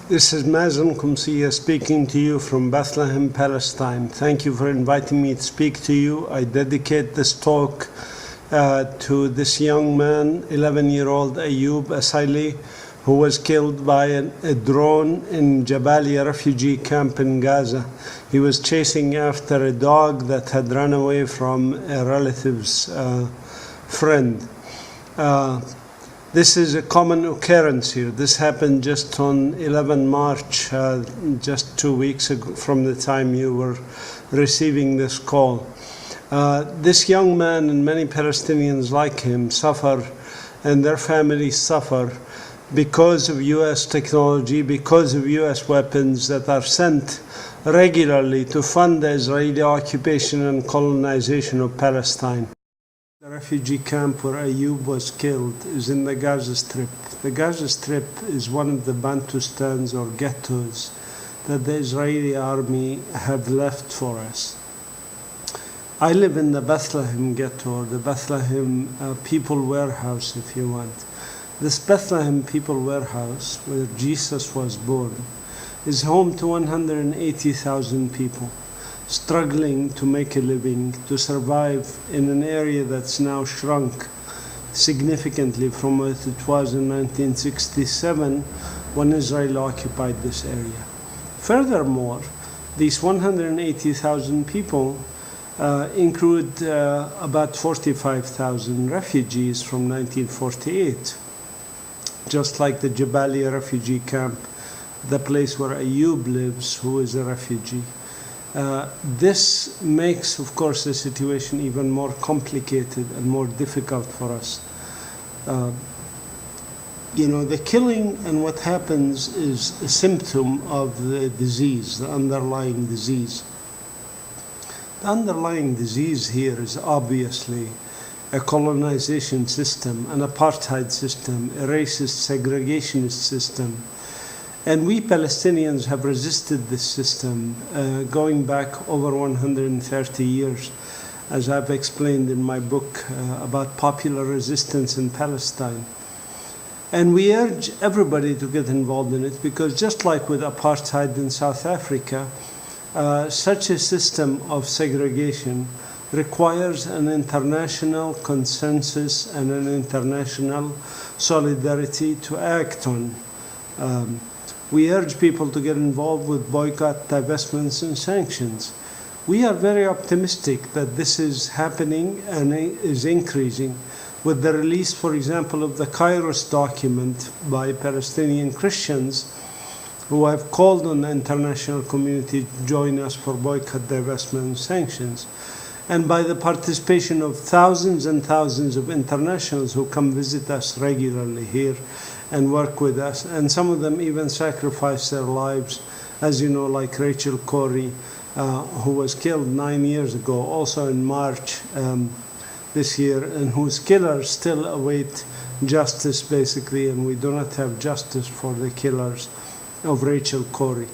This is Mazin Qumsiyeh speaking to you from Bethlehem, Palestine. Thank you for inviting me to speak to you. I dedicate this talk to this young man, 11-year-old Ayub Asaili, who was killed by a drone in Jabalia refugee camp in Gaza. He was chasing after a dog that had run away from a relative's friend. This is a common occurrence here. This happened just on 11 March, just 2 weeks ago from the time you were receiving this call. This young man and many Palestinians like him suffer, and their families suffer because of US technology, because of US weapons that are sent regularly to fund the Israeli occupation and colonization of Palestine. The refugee camp where Ayub was killed is in the Gaza Strip. The Gaza Strip is one of the Bantustans or ghettos that the Israeli army have left for us. I live in the Bethlehem ghetto, or the Bethlehem People Warehouse, if you want. This Bethlehem People Warehouse, where Jesus was born, is home to 180,000 people struggling to make a living, to survive in an area that's now shrunk significantly from what it was in 1967 when Israel occupied this area. Furthermore, these 180,000 people include about 45,000 refugees from 1948, just like the Jabalia refugee camp, the place where Ayub lives, who is a refugee. This makes, of course, the situation even more complicated and more difficult for us. The killing and what happens is a symptom of the disease, the underlying disease. The underlying disease here is obviously a colonization system, an apartheid system, a racist segregationist system. And we Palestinians have resisted this system going back over 130 years, as I've explained in my book about popular resistance in Palestine. And we urge everybody to get involved in it, because just like with apartheid in South Africa, such a system of segregation requires an international consensus and an international solidarity to act on. We urge people to get involved with boycott, divestments, and sanctions. We are very optimistic that this is happening and is increasing with the release, for example, of the Kairos document by Palestinian Christians who have called on the international community to join us for boycott, divestment, and sanctions, and by the participation of thousands and thousands of internationals who come visit us regularly here and work with us, and some of them even sacrifice their lives, as you know, like Rachel Corrie, who was killed 9 years ago, also in March this year, and whose killers still await justice, basically, and we do not have justice for the killers of Rachel Corrie.